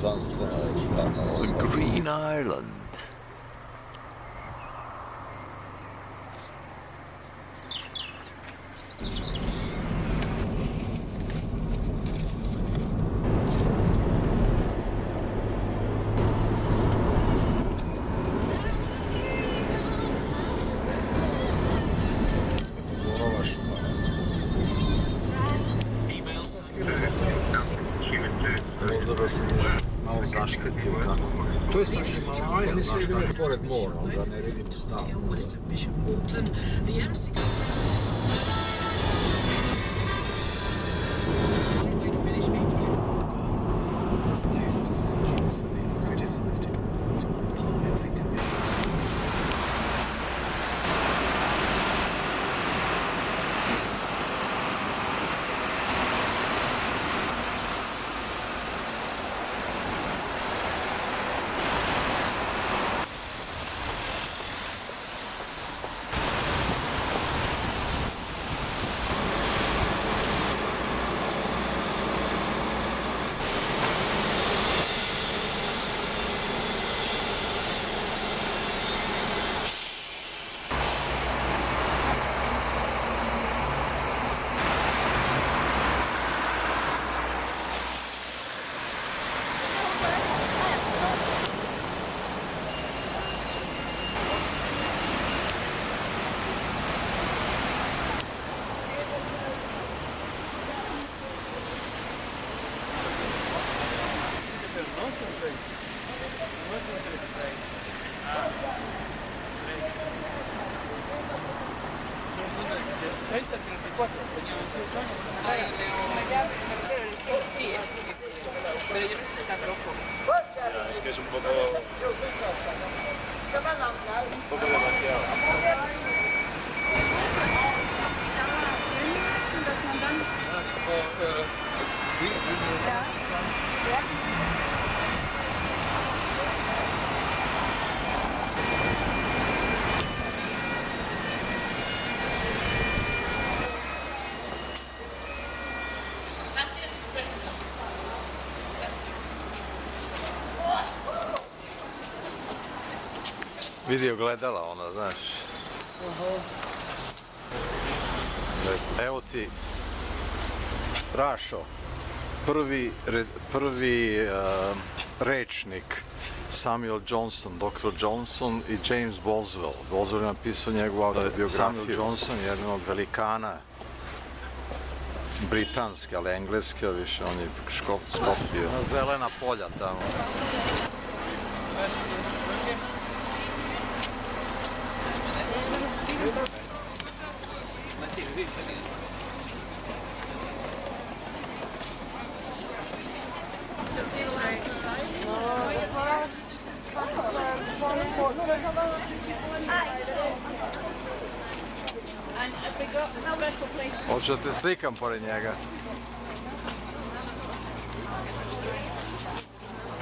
božanstveno već tamo. The Green Island. Možda da sam malo zaštetio tako. To je sad Himalaja, mislim da je pored mora, ali da ne vidimo stalno. Pero yo no sé si está rojo. Es que es un poco demasiado. Video gledala ona, znaš. Evo ti Rašo, prvi rečnik Samuel Johnson, Dr. Johnson i James Boswell. Boswell je napisao njegovu autobiografiju. Samuel Johnson je jedan od velikana britanske, ali engleske, više on je skopio. Na zelena polja tamo. Hoću da te slikam pored njega.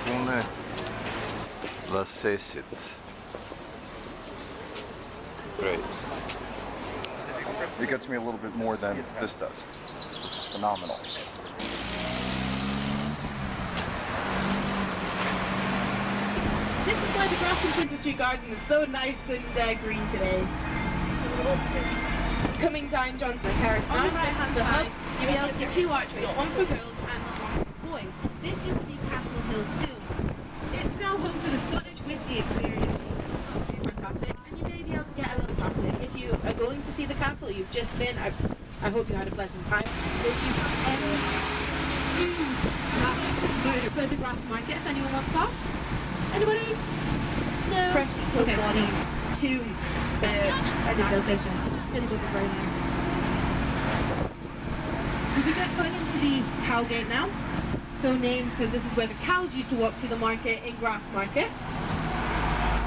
Pune la sesit. Great. It gets me a little bit more than this does, which is phenomenal. This is why the grass in Princess Street Garden is so nice and green today. Coming down Johnson Terrace now, this is the hub. You'll be able to see two archways, one for girls and one for boys. This used to be Castle Hill School. It's now home to the Scottish Whisky Experience. Fantastic. And you may be able to get a little fantastic. If you are going to see the castle you've just been, I hope you had a pleasant time. If you for the grass market, if anyone wants off. Anybody? No. Freshly cooked bodies to the snack business. Really was very nice. We get going into the cow gate now. So named because this is where the cows used to walk to the market in Grassmarket.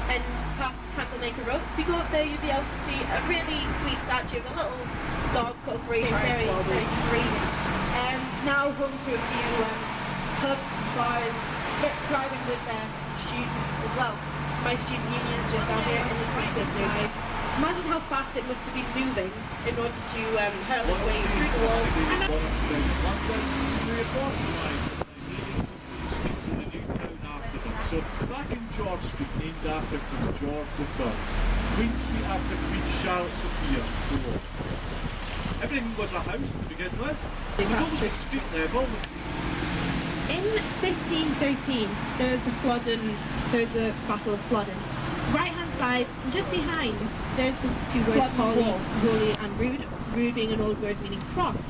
And past Candlemaker Road. If you go up there, you'll be able to see a really sweet statue of a little dog called Brady. Very green. Now home to a few pubs, bars, thriving with students as well. My student union is just down here in the Princess Street. Imagine how fast it must have been moving in order to hurl its way through the wall. And So back in George Street, named after King George III, Queen Street after Queen Charlotte Sophia, and so on. Everything was a house to begin with. So don't look at street level. In 1513, there's the Flodden, there's a Battle of Flodden. Right hand side, just behind, there's the two words holy and rude, rude being an old word meaning cross.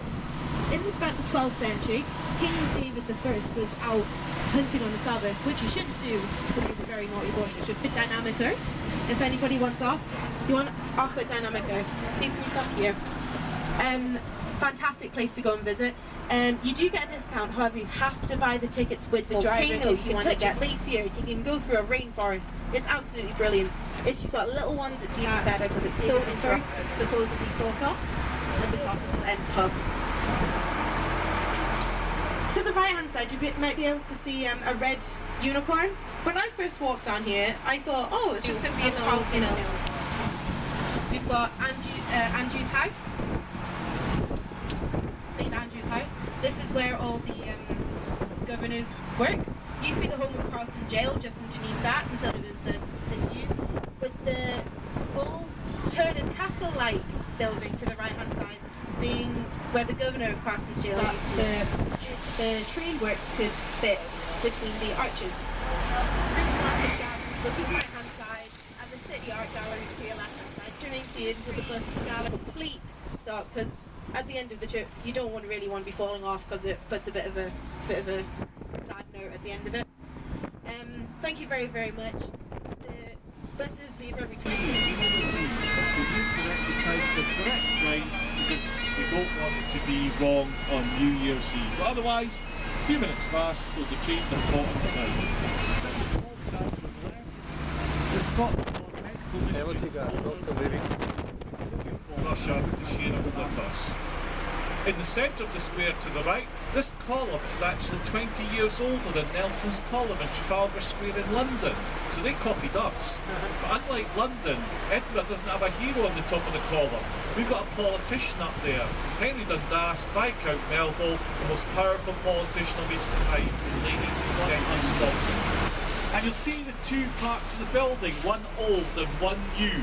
In about the 12th century, King David I was out hunting on the Sabbath, which you shouldn't do because he's a very naughty boy. You should put dynamic earth. If anybody wants off, you want off at dynamic earth. Please can you stop here? Fantastic place to go and visit. You do get a discount, however you have to buy the tickets with the driver if you want to get place here. You can go through a rainforest. It's absolutely brilliant. If you've got little ones, it's even better because it's so interesting. Supposedly photo, and the top is end pub. To the right hand side, you might be able to see a red unicorn. When I first walked on here, I thought, oh, it's just going to be a little, you know. We've got Andrew's house. St. Andrew's house. This is where all the governors work. It used to be the home of Carlton Jail, just underneath that, until it was disused. With the small turreted castle-like building to the right-hand side, being where the governor of Carlton Jail used the train works could fit between the arches. To the right-hand side, and the city art gallery to your left-hand side, turning to you into the bus gallery. Complete stop, because at the end of the trip, you don't really want to be falling off because it puts a bit of a sad note at the end of it. Thank you very, very much. The buses leave every 20 minutes. The correct time, because we don't want it to be wrong on New Year's Eve. But otherwise, a few minutes fast, so the trains are caught on time. The small statue on the left, the Scotland Medical Mysteries Russia to share it with us. In the centre of the square to the right, this column is actually 20 years older than Nelson's column in Trafalgar Square in London. So they copied us. But unlike London, Edinburgh doesn't have a hero on the top of the column. We've got a politician up there. Henry Dundas, Viscount Melville, the most powerful politician of his time in late 18th century Scotland. And you'll see the two parts of the building, one old and one new.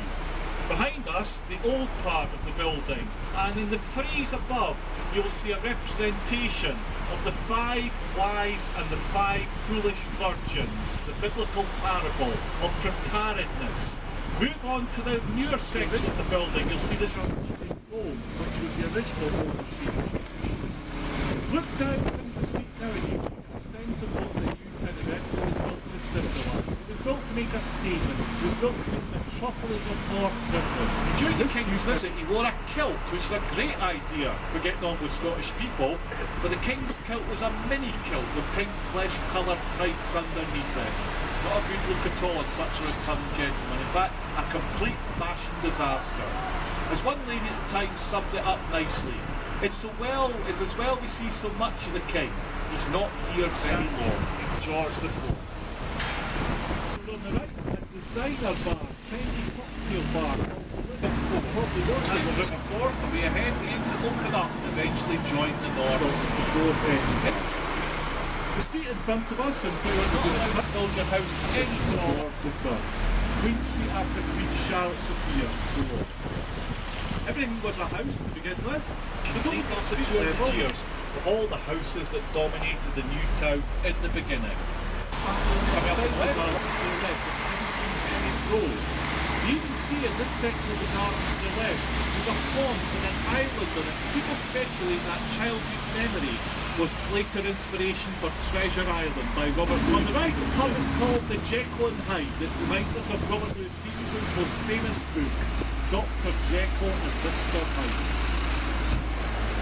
Behind us, the old part of the building, and in the frieze above, you will see a representation of the 5 wise and the 5 foolish virgins, the biblical parable of preparedness. Move on to the newer section of the building, you'll see this Rome, which was the original Roman church. Look down into the street now and you get a sense of what the new town of Edinburgh was built to symbolise. It was built to make a statement. It was built to be the metropolis of North Britain. During the King's visit, he wore a kilt, which is a great idea for getting on with Scottish people, but the King's kilt was a mini kilt with pink flesh-coloured tights underneath it. Not a good look at all on such a rotund gentleman. In fact, a complete fashion disaster. As one lady at the time summed it up nicely, it's as well we see so much of the King. He's not here anymore. George IV. On the right, a designer bar, trendy cocktail bar As River Forth, and we are heading into open up and eventually join the North. The street in front of us, and we're not allowed to build your house any taller than that. Queen Street after Queen Charlotte Sophia, so on. Everything was a house to begin with. So don't look at the 200 years of all the houses that dominated the new town in the beginning. Outside the gardens to the left of 17 Penny Road. You even see in this section of the gardens to the left, there's a pond and an island on it. People speculate that childhood memory was later inspiration for Treasure Island by Robert Louis Stevenson. On the right, the pub is called the Jekyll and Hyde. It reminds us of Robert Louis Stevenson's most famous book, Dr. Jekyll and Mr. Hyde.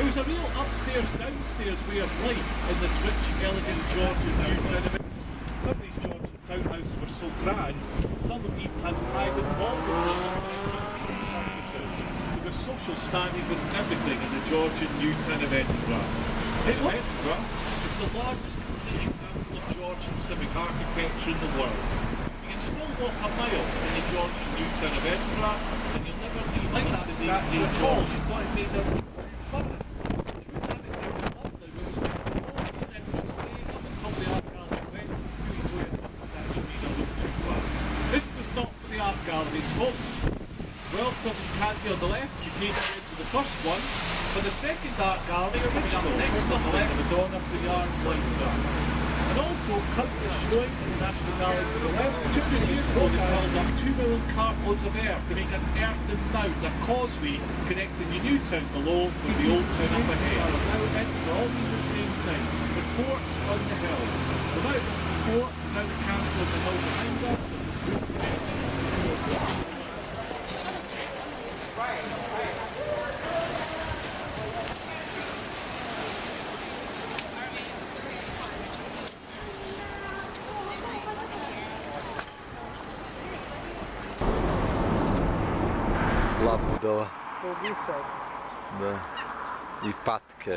It was a real upstairs-downstairs way of life in this rich, elegant Georgian new town. Some of these Georgian townhouses were so grand, some of them even had private ballrooms in them for entertainment purposes. Because social standing was everything in the Georgian new town of Edinburgh. Edinburgh is the largest complete example of Georgian civic architecture in the world. You can still walk a mile in the Georgian new town of Edinburgh, and you'll never leave like that statue at all. You thought it made them too fun. folks, well stuff you can't be on the left, you need to go into the first one. For the second art gallery, coming up next on the left, the Madonna of the Yarn Flying Dark. And also currently showing in the National Gallery to the left. 2 years ago they held up 2 million cartloads of earth to make an earthen mound, a causeway connecting the new town below with the old town up ahead. It's now meant to all be the same thing. The fort on the hill. Without the fort, now the castle on the hill behind us, and there's no connection. Labudova. Da. I patke.